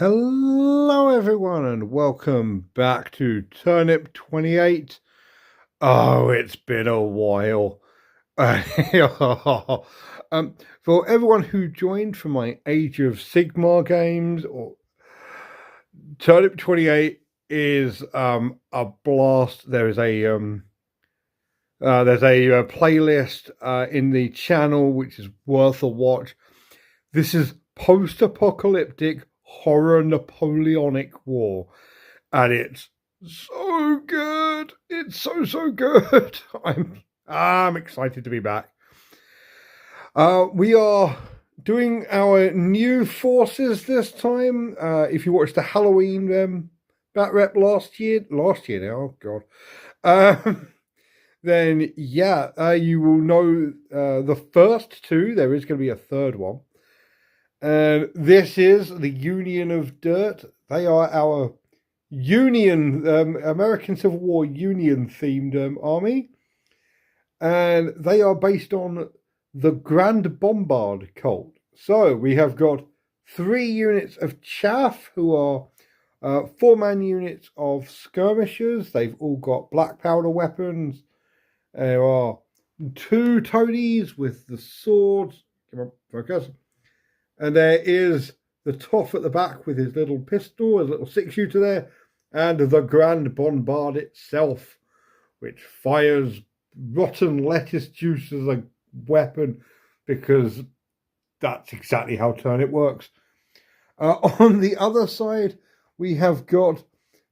Hello everyone and welcome back to Turnip28. Oh, it's been a while. For everyone who joined from my Age of Sigmar games, or Turnip28 is a blast. There's a playlist in the channel which is worth a watch. This is post-apocalyptic horror Napoleonic War, and it's so good. It's so good. I'm excited to be back. We are doing our new forces this time. If you watched the Halloween Bat Rep last year now, oh god. Then yeah, you will know the first two. There is going to be a third one. And this is the Union of Dirt. They are our Union, American Civil War Union themed army. And they are based on the Grand Bombard cult. So we have got 3 units of chaff who are 4-man units of skirmishers. They've all got black powder weapons. There are 2 toadies with the swords. Come on, focus. And there is the Toff at the back with his little pistol, his little 6-shooter there, and the Grand Bombard itself, which fires rotten lettuce juice as a weapon, because that's exactly how Turnip works. On the other side, we have got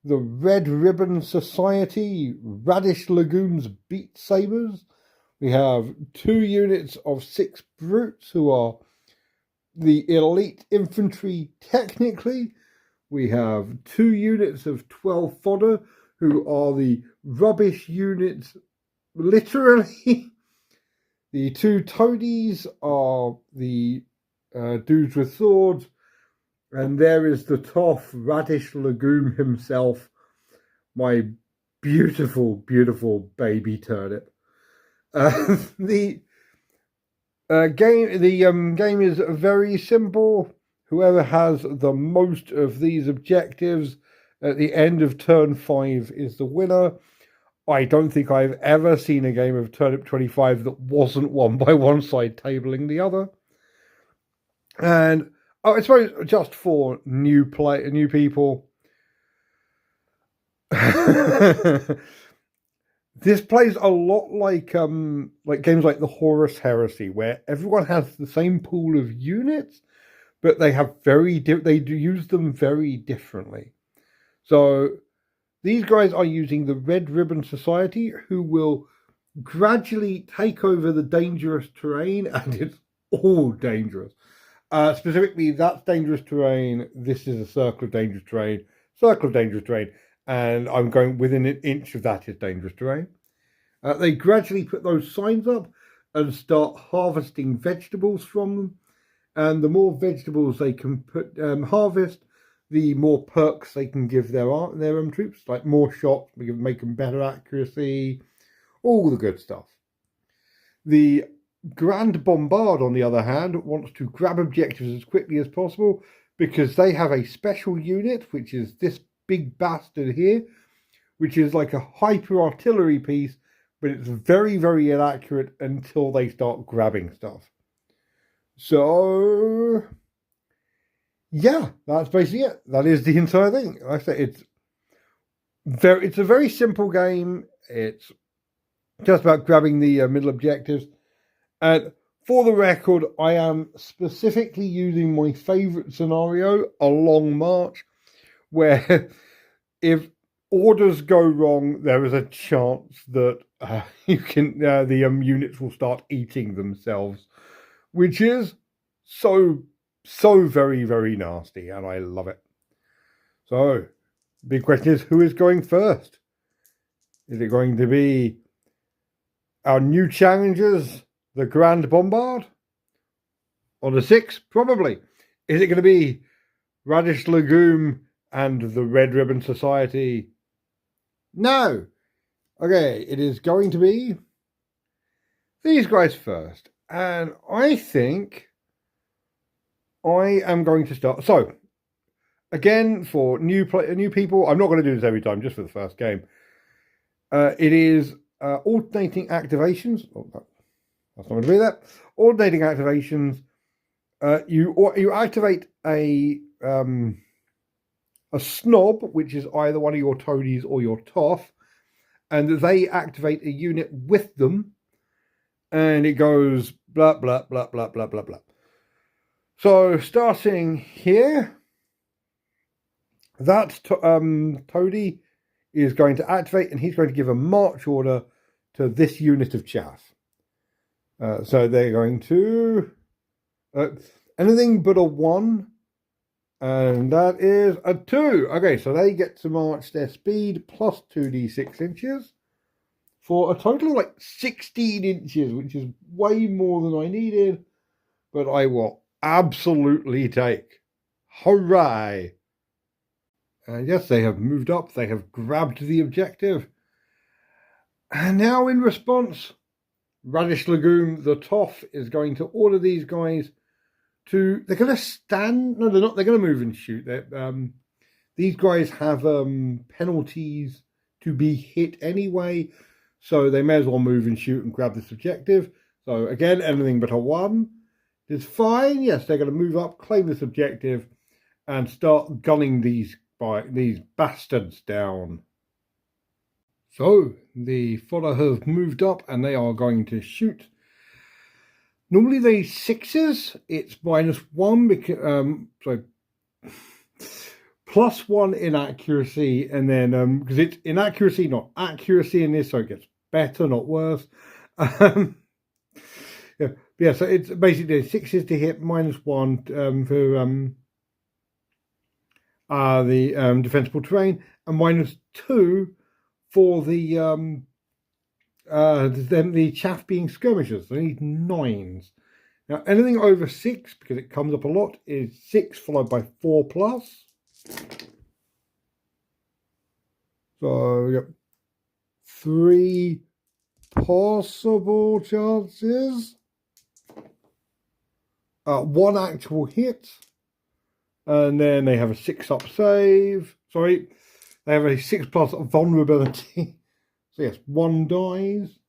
the Red Ribbon Society, Radish Legumes Beet Sabers. We have 2 units of 6 brutes who are the elite infantry technically. We have 2 units of 12 fodder who are the rubbish units literally. The 2 toadies are the dudes with swords, and there is the tough Radish Legume himself, my beautiful baby turnip. The game is very simple. Whoever has the most of these objectives at the end of turn 5 is the winner. I don't think I've ever seen a game of Turnip25 that wasn't won by one side tabling the other. And I suppose just for new people, this plays a lot like games like the Horus Heresy, where everyone has the same pool of units, but they have they do use them very differently. So these guys are using the Red Ribbon Society, who will gradually take over the dangerous terrain, and it's all dangerous. Specifically, that's dangerous terrain. This is a circle of dangerous terrain. And I'm going within an inch of that is dangerous terrain. They gradually put those signs up and start harvesting vegetables from them. And the more vegetables they can harvest, the more perks they can give their troops, like more shots, we can make them better accuracy, all the good stuff. The Grand Bombard, on the other hand, wants to grab objectives as quickly as possible because they have a special unit, which is this big bastard here, which is like a hyper artillery piece, but it's very inaccurate until they start grabbing stuff. So yeah, that's basically it. That is the entire thing. Like I say, it's a very simple game. It's just about grabbing the middle objectives. And for the record, I am specifically using my favorite scenario, a long march, where if orders go wrong, there is a chance that the units will start eating themselves, which is so very nasty, and I love it. So, the big question is, who is going first? Is it going to be our new challengers, the Grand Bombard? On the 6? Probably. Is it going to be Radish Legume and the Red Ribbon Society? No. Okay, it is going to be these guys first. And I think I am going to start. So, Again, for new people, I'm not going to do this every time, just for the first game. It is alternating activations. Oh, that's not going to be that. Alternating activations. You activate a snob, which is either one of your toadies or your toff, and they activate a unit with them, and it goes blah blah blah blah blah blah blah. So starting here, that toady is going to activate, and he's going to give a march order to this unit of chaff. So they're going to anything but a 1, and that is a 2. Okay, so they get to march their speed plus 2d6 inches for a total of like 16 inches, which is way more than I needed, but I will absolutely take. Hooray! Yes, they have moved up. They have grabbed the objective. And now in response, Radish Legume, the toff, is going to order these guys to... They're going to stand... No, they're not. They're going to move and shoot. These guys have penalties to be hit anyway, so they may as well move and shoot and grab this objective. So again, anything but a 1 is fine. Yes, they're going to move up, claim this objective, and start gunning these bastards down. So the fodder have moved up and they are going to shoot. Normally they 6s, it's -1 because +1 inaccuracy, and then because it's inaccuracy, not accuracy in this, so it gets better, not worse. Yeah, so it's basically 6s to hit, -1 for the defensible terrain, and -2 for the chaff being skirmishers. So they need 9s. Now anything over 6, because it comes up a lot, is 6 followed by 4+. So yep, 3 possible chances. 1 actual hit. And then they have a 6-up save. Sorry, they have a 6+ vulnerability. So yes, 1 dies.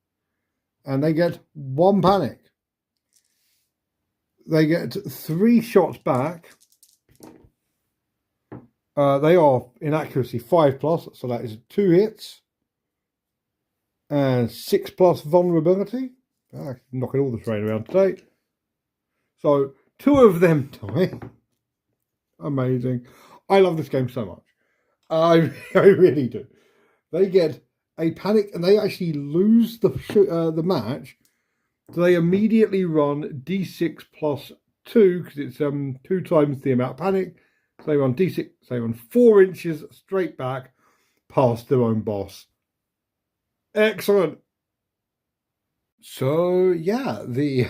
And they get 1 panic. They get 3 shots back. They are inaccuracy 5+, so that is 2 hits. And 6+ vulnerability. Knocking all the terrain around today. So 2 of them die. Amazing. I love this game so much. I really do. They get a panic and they actually lose the match. So they immediately run D6 +2 because it's 2 times the amount of panic. So they run D6. So they run 4 inches straight back past their own boss. Excellent. So yeah, the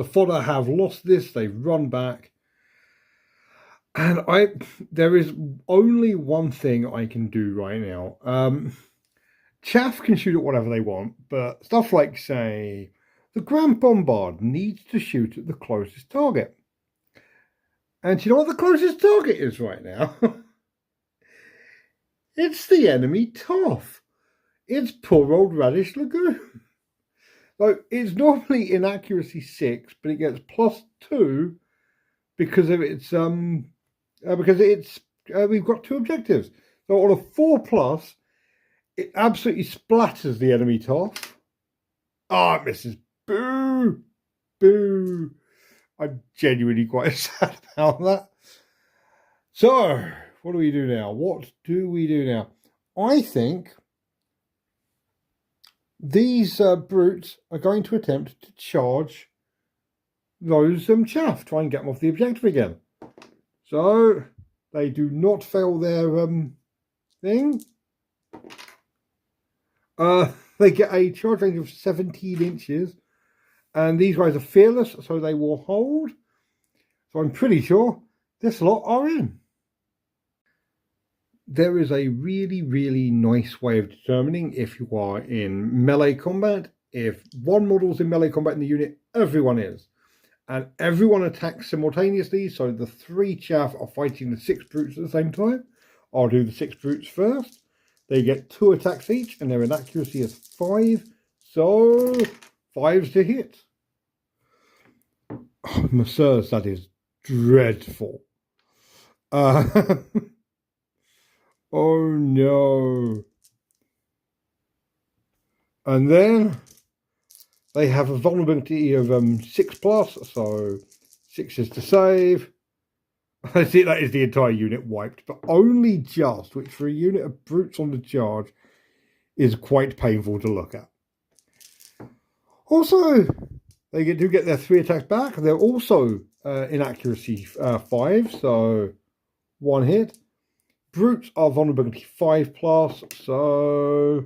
fodder have lost this. They've run back. And there is only one thing I can do right now. Chaff can shoot at whatever they want, but stuff like, say, the Grand Bombard needs to shoot at the closest target. And do you know what the closest target is right now? It's the enemy toff. It's poor old Radish Legume. So it's normally inaccuracy 6, but it gets +2 because of its we've got 2 objectives. So on a 4+, it absolutely splatters the enemy toff. Ah, it misses. Boo! Boo! I'm genuinely quite sad about that. So, what do we do now? What do we do now? I think these brutes are going to attempt to charge those chaff, try and get them off the objective again. So they do not fail their thing. They get a charge range of 17 inches, and these guys are fearless, so they will hold. So I'm pretty sure this lot are in. There is a really, really nice way of determining if you are in melee combat. If one model's in melee combat in the unit, everyone is. and everyone attacks simultaneously. So the 3 chaff are fighting the 6 brutes at the same time. I'll do the 6 brutes first. They get 2 attacks each, and their inaccuracy is 5. So 5s to hit. Oh, Messieurs, that is dreadful. Oh no. And then they have a vulnerability of 6+, so 6 is to save. I see that is the entire unit wiped, but only just, which for a unit of brutes on the charge is quite painful to look at. Also, they do get their 3 attacks back. They're also inaccuracy 5, so 1 hit. Brutes are vulnerability 5+, so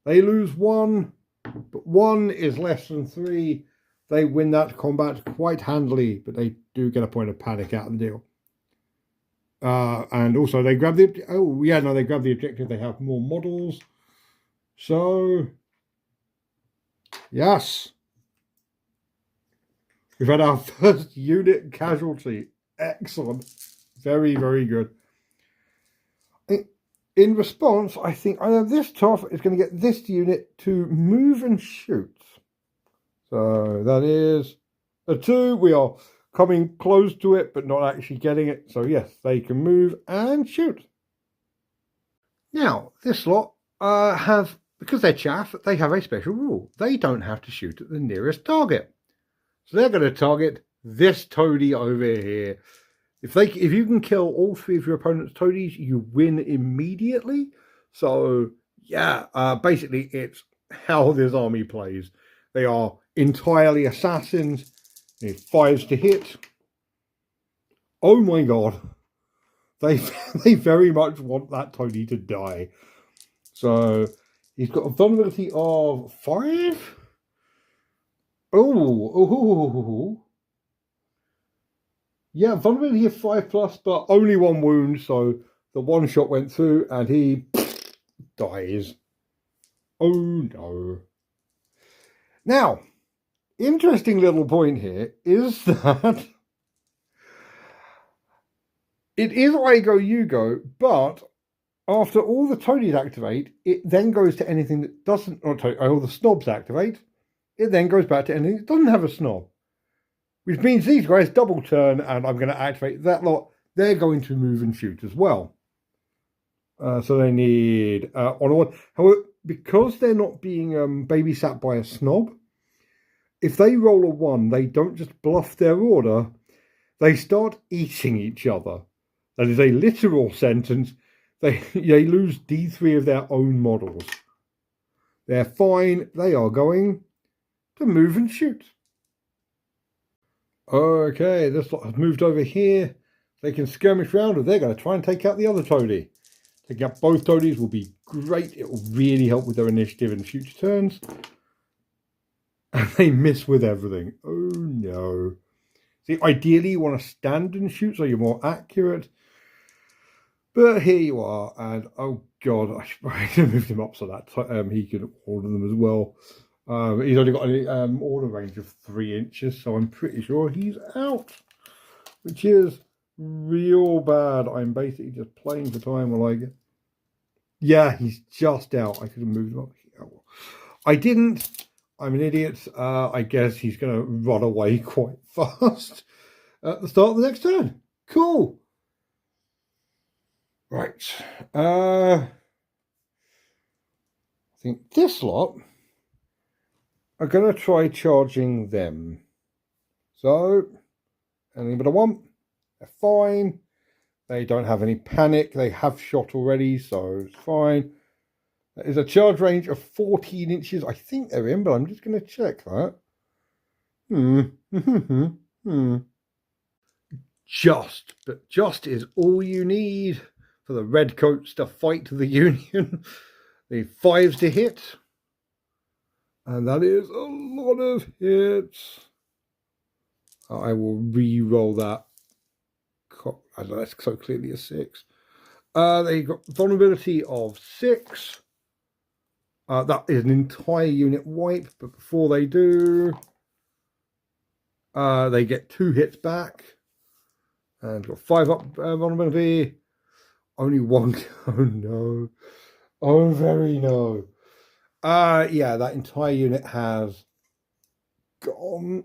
they lose 1, but 1 is less than 3. They win that combat quite handily, but they do get a point of panic out of the deal. And also they grab the, they grab the objective. They have more models. So, yes. We've had our first unit casualty. Excellent. Very, very good. In response, I think either this tough is going to get this unit to move and shoot. So that is a 2. We are coming close to it, but not actually getting it. So yes, they can move and shoot. Now, this lot because they're chaff, they have a special rule. They don't have to shoot at the nearest target. So they're going to target this toady over here. If you can kill all 3 of your opponent's toadies, you win immediately. So yeah, basically it's how this army plays. They are entirely assassins. 5s to hit. Oh my god. They very much want that toady to die. So he's got a vulnerability of 5. Oh. Yeah, vulnerability of 5+, but only 1 wound, so the 1 shot went through and he dies. Oh no. Now, interesting little point here is that it is I go, you go, but after all the toadies activate, it then goes to anything that doesn't, all the snobs activate, it then goes back to anything that doesn't have a snob. Which means these guys double turn, and I'm going to activate that lot. They're going to move and shoot as well. So they need on a 1. However, because they're not being babysat by a snob, if they roll a 1, they don't just bluff their order. They start eating each other. That is a literal sentence. They lose D3 of their own models. They're fine. They are going to move and shoot. Okay, this lot has moved over here. They can skirmish around, or they're going to try and take out the other toady. Taking out both toadies will be great. It will really help with their initiative in future turns. And they miss with everything. Oh no. See, ideally you want to stand and shoot so you're more accurate. But here you are, and oh god, I should have moved him up so that he could order them as well. He's only got an order range of 3 inches, so I'm pretty sure he's out, which is real bad. I'm basically just playing for time while I get... Yeah, he's just out. I could have moved him up. I didn't. I'm an idiot. I guess he's going to run away quite fast at the start of the next turn. Cool. Right. I think this lot are going to try charging them. So, anything but a 1. They're fine. They don't have any panic. They have shot already, so it's fine. There is a charge range of 14 inches. I think they're in, but I'm just going to check that. Just is all you need for the redcoats to fight the Union. The 5s to hit. And that is a lot of hits. I will re-roll that. That's so clearly a 6. They got vulnerability of 6. That is an entire unit wipe, but before they do, They get 2 hits back. And got 5 up vulnerability. Only 1. Oh no. Oh, very no. Yeah, that entire unit has gone.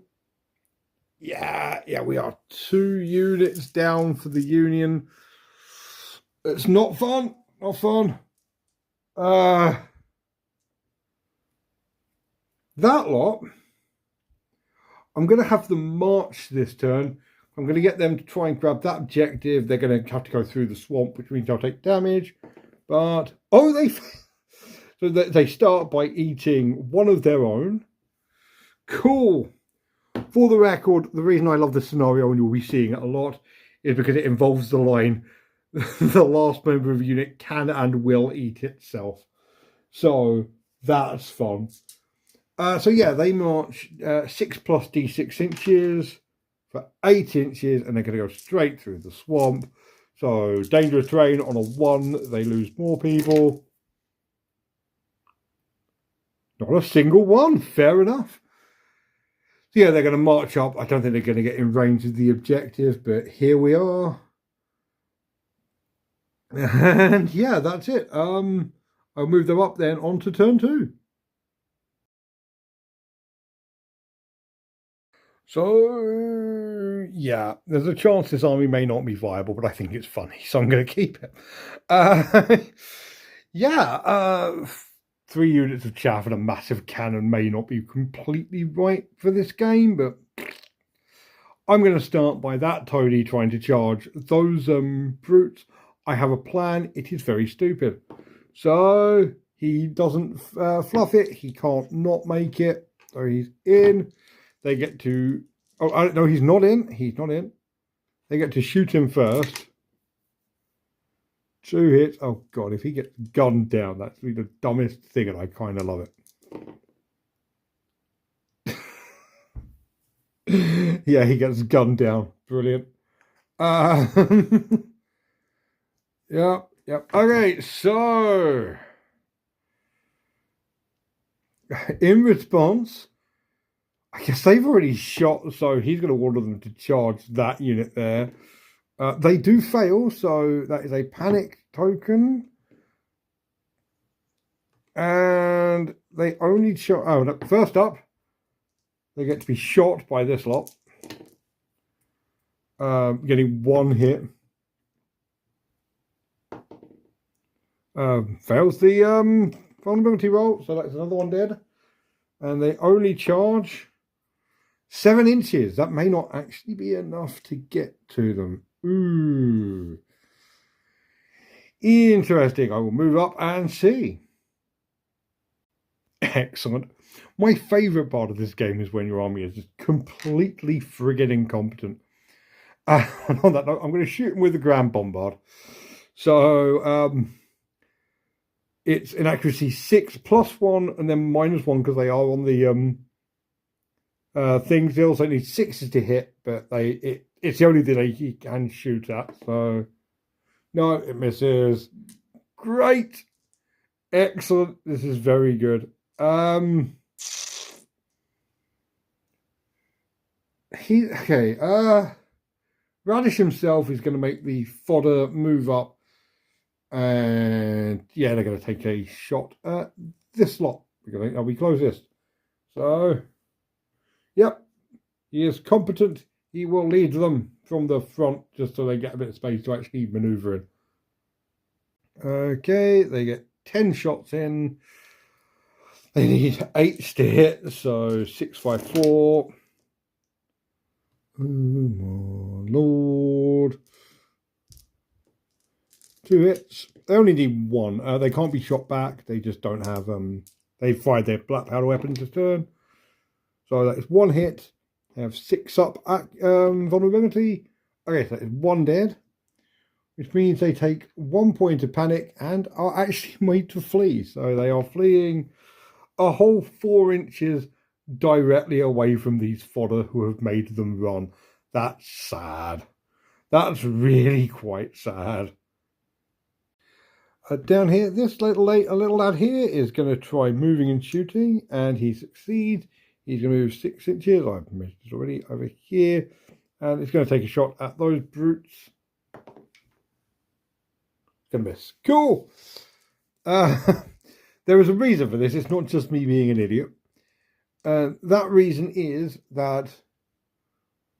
Yeah, we are 2 units down for the Union. It's not fun. Not fun. That lot, I'm going to have them march this turn. I'm going to get them to try and grab that objective. They're going to have to go through the swamp, which means they'll take damage. But, oh, so they start by eating one of their own. Cool. For the record, the reason I love this scenario, and you'll be seeing it a lot, is because it involves the line, the last member of the unit can and will eat itself. So, that's fun. So yeah, they march 6 plus d6 inches for 8 inches, and they're going to go straight through the swamp. So dangerous terrain on a 1, they lose more people. Not a single one, fair enough. So yeah, they're going to march up. I don't think they're going to get in range of the objective, but here we are. And yeah, that's it. I'll move them up then onto turn 2. So, yeah, there's a chance this army may not be viable, but I think it's funny, so I'm going to keep it. 3 units of chaff and a massive cannon may not be completely right for this game, but I'm going to start by that toady trying to charge those brutes. I have a plan. It is very stupid. So, he doesn't fluff it. He can't not make it. So he's in. They get to... Oh, no, he's not in. He's not in. They get to shoot him first. 2 hits. Oh, God, if he gets gunned down, that's the dumbest thing, and I kind of love it. Yeah, he gets gunned down. Brilliant. Yeah. Okay, so... In response... I guess they've already shot, so he's going to order them to charge that unit there. They do fail, so that is a panic token. And they only shot... Oh, no, first up, they get to be shot by this lot. Getting 1 hit. Fails the vulnerability roll, so that's another one dead. And they only charge 7 inches. That may not actually be enough to get to them. Ooh. Interesting. I will move up and see. Excellent. My favourite part of this game is when your army is just completely friggin' incompetent. And on that note, I'm going to shoot him with the Grand Bombard. So, it's in accuracy 6 plus 1 and then minus 1 because they are on the things. They also need 6s to hit, but it's the only thing he can shoot at. So no, it misses. Great, excellent. This is very good. Radish himself is going to make the fodder move up, and yeah, they're going to take a shot at this lot. We close this. So, yep, he is competent. He will lead them from the front just so they get a bit of space to actually maneuver in. Okay, they get 10 shots in. They need 8s to hit, so 6, 5, 4. Oh my lord. 2 hits. They only need 1. They can't be shot back. They just don't have they fired their black powder weapons this turn. So that is 1 hit. They have 6 up at vulnerability. Okay, so that is 1 dead. Which means they take 1 point of panic and are actually made to flee. So they are fleeing a whole 4 inches directly away from these fodder who have made them run. That's sad. That's really quite sad. Down here, this little lad here is going to try moving and shooting, and he succeeds. He's going to move 6 inches. I've measured this already over here. And it's going to take a shot at those brutes. Going to miss. Cool. There is a reason for this. It's not just me being an idiot. That reason is that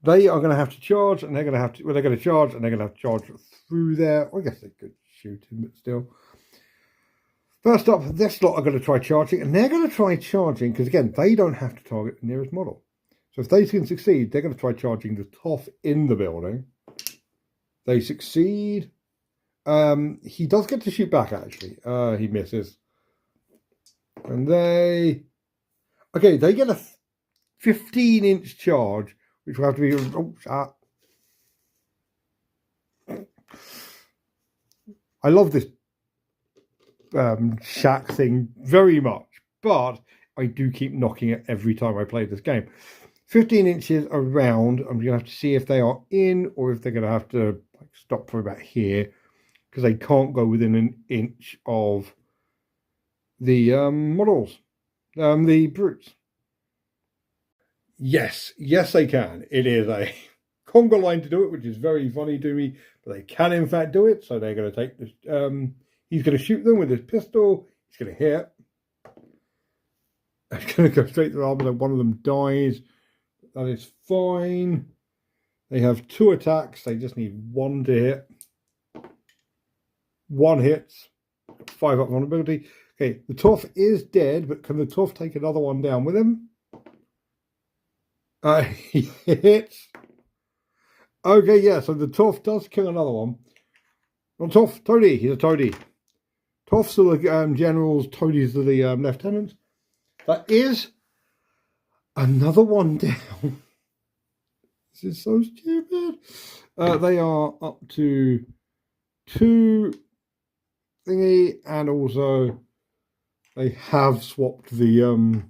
they are going to have to charge, and they're going to have to, well, they're going to charge, and they're going to have to charge through there. I guess they could shoot him, but still. First up, this lot are going to try charging, and they're going to try charging, because again, they don't have to target the nearest model. So if they can succeed, they're going to try charging the Toff in the building. They succeed. He does get to shoot back, actually. He misses. And they... Okay, they get a 15-inch charge, which will have to be... Oh, shot. I love this shack thing very much, but I do keep knocking it every time I play this game. 15 inches around, I'm going to have to see if they are in or if they're going to have to like, stop for about here, because they can't go within an inch of the models, the brutes. Yes, they can. It is a conga line to do it, which is very funny to me, but they can in fact do it. So they're going to take this. He's going to shoot them with his pistol. He's going to hit. It's going to go straight to the armor, and one of them dies. That is fine. They have 2 attacks. They just need 1 to hit. 1 hits. 5 up vulnerability. Okay, the Toff is dead, but can the Toff take another one down with him? He hits. Okay, yeah, so the Toff does kill another one. Not Toff, Toady. He's a Toady. Toffs are the generals, Toadies are the lieutenants. That is another one down. This is so stupid. They are up to 2 thingy, and also they have swapped the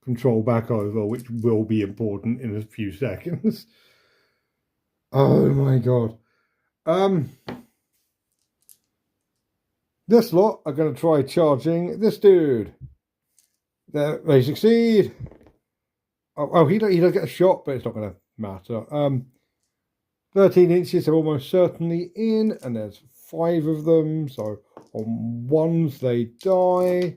control back over, which will be important in a few seconds. Oh my god. This lot are going to try charging this dude. They succeed. He does get a shot, but it's not going to matter. 13 inches are almost certainly in, and there's 5 of them. So on ones they die.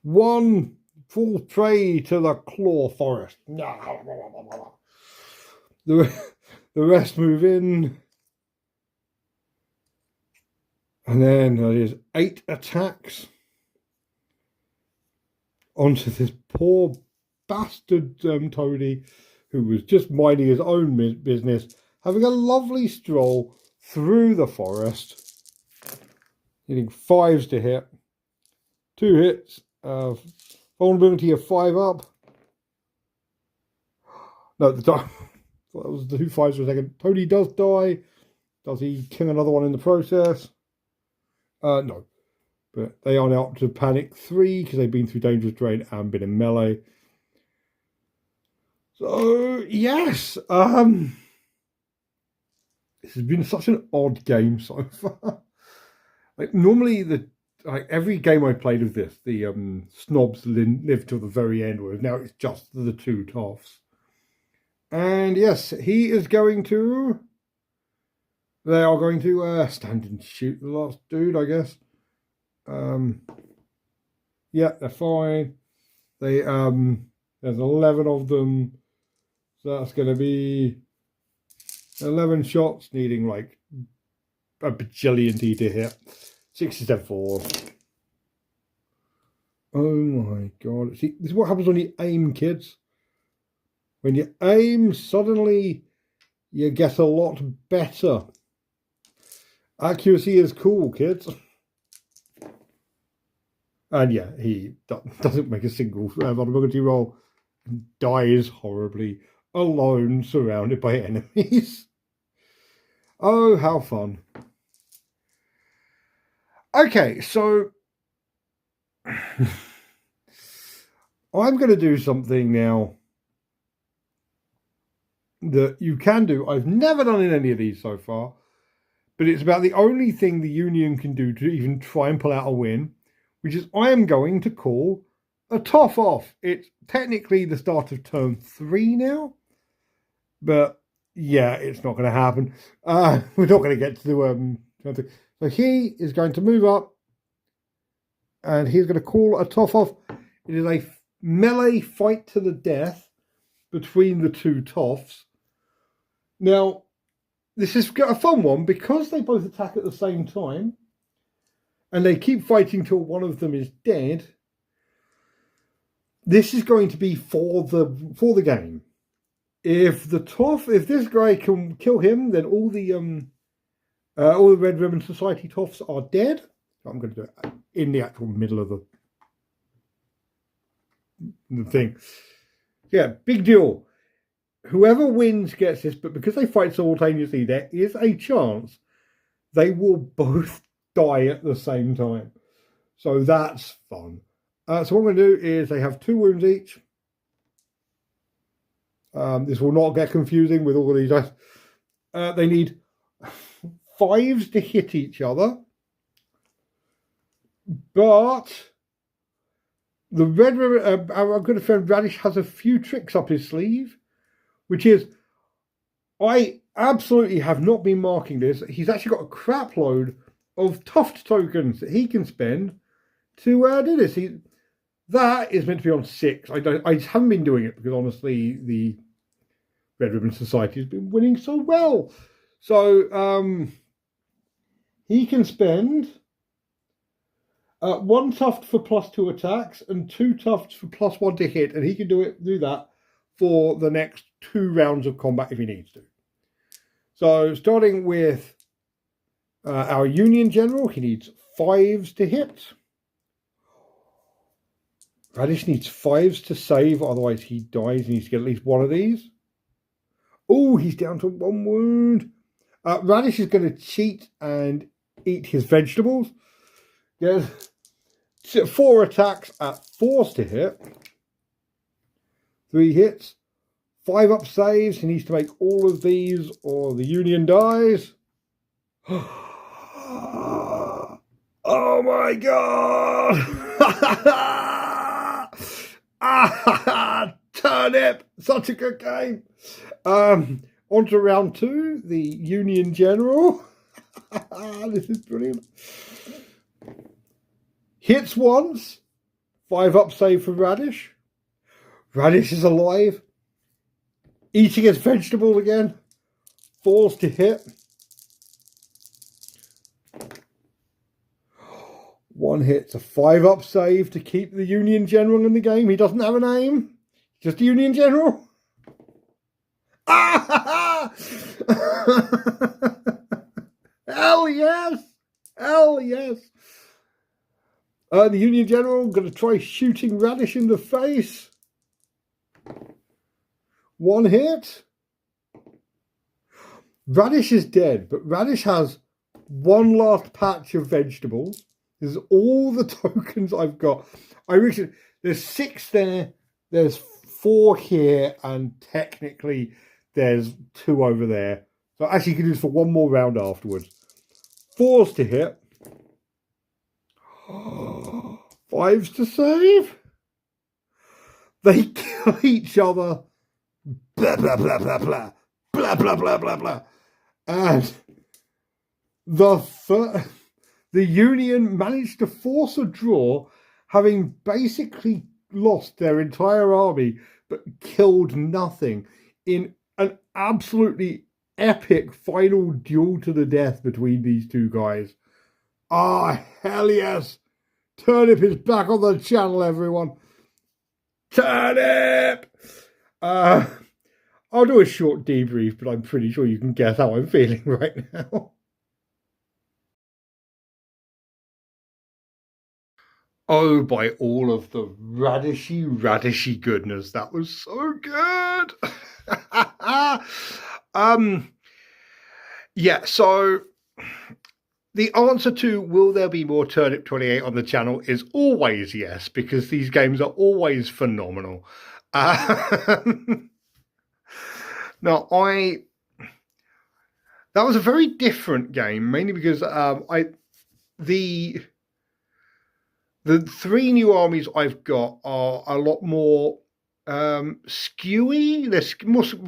1 falls prey to the claw forest. The rest move in. And then that is 8 attacks onto this poor bastard Toady, who was just minding his own business, having a lovely stroll through the forest, hitting 5s to hit, 2 hits, vulnerability of 5 up. No, that was the 2 5s for a second. Toady does die. Does he kill another one in the process? No. But they are now up to panic 3 because they've been through dangerous terrain and been in melee. So yes, this has been such an odd game so far. Like normally, every game I played of this, the snobs live till the very end, whereas now it's just the 2 toffs. And yes, he is going to. They are going to stand and shoot the last dude, I guess. Yeah, they're fine. They there's 11 of them, so that's going to be 11 shots, needing like a bajillion to hit. 67 4. Oh my god! See, this is what happens when you aim, kids. When you aim, suddenly you get a lot better. Accuracy is cool, kids. And yeah, he doesn't make a single vulnerability roll and dies horribly, alone, surrounded by enemies. Oh, how fun. Okay, so I'm going to do something now that you can do. I've never done in any of these so far, but it's about the only thing the Union can do to even try and pull out a win, which is I am going to call a tough off. It's technically the start of turn 3 now, but yeah, it's not going to happen. We're not going to get to so he is going to move up, and he's going to call a tough off. It is a melee fight to the death between the two toffs. Now, this is a fun one because they both attack at the same time, and they keep fighting till one of them is dead. This is going to be for the game. If this guy can kill him, then all the Red Ribbon Society toffs are dead. I'm going to do it in the actual middle of the thing. Yeah, big deal. Whoever wins gets this, but because they fight simultaneously, there is a chance they will both die at the same time. So that's fun. So what I'm going to do is they have 2 wounds each. This will not get confusing with all of these dice. They need 5s to hit each other. But the Red Ribbon, our good friend Radish has a few tricks up his sleeve, which is, I absolutely have not been marking this. He's actually got a crap load of tuft tokens that he can spend to do this. That is meant to be on 6. I just haven't been doing it because honestly the Red Ribbon Society has been winning so well. So he can spend 1 tuft for +2 attacks and 2 tufts for +1 to hit, and he can do that for the next 2 rounds of combat if he needs to. So starting with our Union General, he needs 5s to hit. Radish needs 5s to save, otherwise he dies. He needs to get at least 1 of these. Oh, he's down to 1 wound. Radish is going to cheat and eat his vegetables. Yes, 4 attacks at 4s to hit. 3 hits. 5 up saves. He needs to make all of these or the Union dies. Oh my god! Turnip! Such a good game. On to round 2, the Union General. This is brilliant. Hits once. 5 up save for Radish. Radish is alive. Eating his vegetable again. 4s to hit. 1 hit, a 5 up save to keep the Union General in the game. He doesn't have a name. Just a Union General. Ah! Hell yes! Hell yes! The Union General going to try shooting Radish in the face. 1 hit. Radish is dead, but Radish has 1 last patch of vegetables. This is all the tokens I've got. There's 6 there, there's 4 here, and technically there's 2 over there. So actually you can do this for 1 more round afterwards. 4s to hit. 5s to save. They kill each other. Blah, blah, blah, blah, blah. Blah, blah, blah, blah, blah. And the Union managed to force a draw, having basically lost their entire army, but killed nothing in an absolutely epic final duel to the death between these 2 guys. Ah, hell yes! Turnip is back on the channel, everyone. Turnip! I'll do a short debrief, but I'm pretty sure you can guess how I'm feeling right now. Oh, by all of the radishy goodness, that was so good. Yeah, so the answer to will there be more Turnip28 on the channel is always yes, because these games are always phenomenal. Now, that was a very different game, mainly because the The 3 new armies I've got are a lot more skewy. They're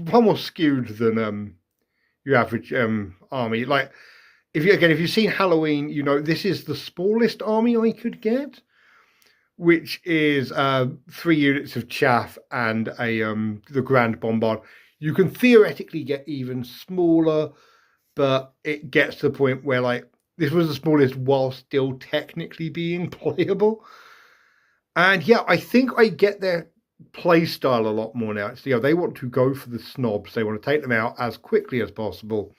far more skewed than your average army. Like, if you've seen Halloween, you know this is the smallest army I could get, which is 3 units of chaff and a the Grand Bombard. You can theoretically get even smaller, but it gets to the point where, like, this was the smallest while still technically being playable. And yeah, I think I get their play style a lot more now. It's, you know, they want to go for the snobs. They want to take them out as quickly as possible.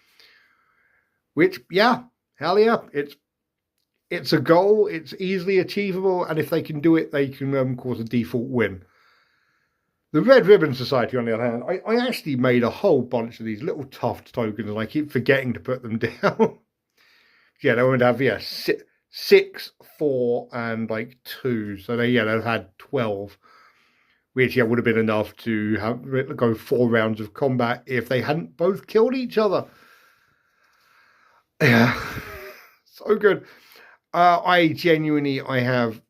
Which, yeah, hell yeah, it's a goal. It's easily achievable, and if they can do it, they can cause a default win. The Red Ribbon Society, on the other hand, I actually made a whole bunch of these little tuft tokens, and I keep forgetting to put them down. Yeah, they would have 6, 4, and like 2. So they'd have had 12, which would have been enough to go 4 rounds of combat if they hadn't both killed each other. Yeah, so good. I have.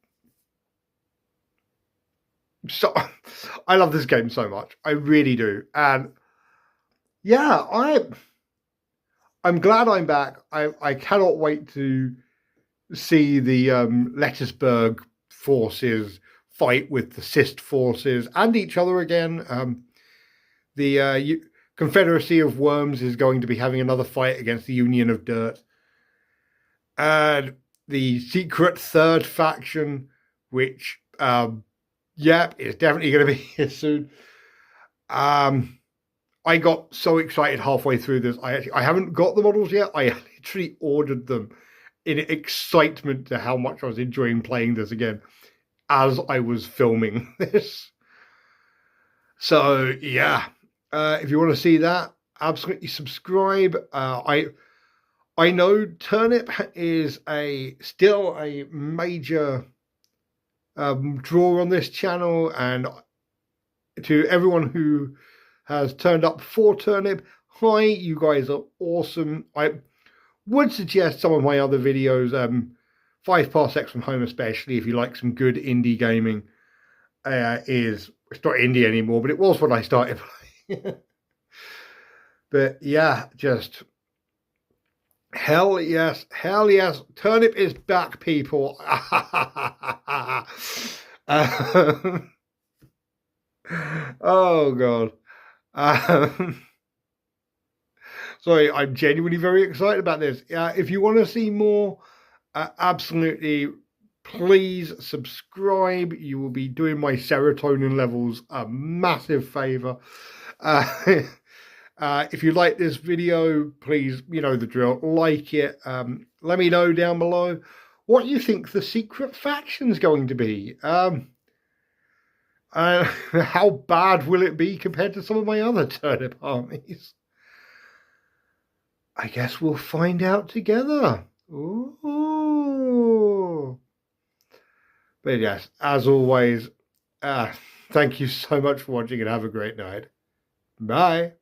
So I love this game so much. I really do. And yeah, I'm glad I'm back. I cannot wait to see the Letysburg forces fight with the Cyst forces and each other again. The Confederacy of Worms is going to be having another fight against the Union of Dirt. And the secret third faction, which it's definitely going to be here soon. I got so excited halfway through this. I haven't got the models yet. I literally ordered them in excitement to how much I was enjoying playing this again as I was filming this. So yeah, if you want to see that, absolutely subscribe. I know Turnip is still a major draw on this channel, and to everyone who has turned up for Turnip, hi, you guys are awesome. I would suggest some of my other videos, 5 Parsecs from Home especially, if you like some good indie gaming. It's not indie anymore, but it was when I started playing. But yeah, just hell yes, Turnip is back, people. Oh god. Sorry, I'm genuinely very excited about this. If you want to see more, absolutely, please subscribe. You will be doing my serotonin levels a massive favor. If you like this video, please, you know the drill, like it. Let me know down below what you think the secret faction's going to be. How bad will it be compared to some of my other Turnip armies? I guess we'll find out together. Ooh. But yes, as always, thank you so much for watching and have a great night. Bye.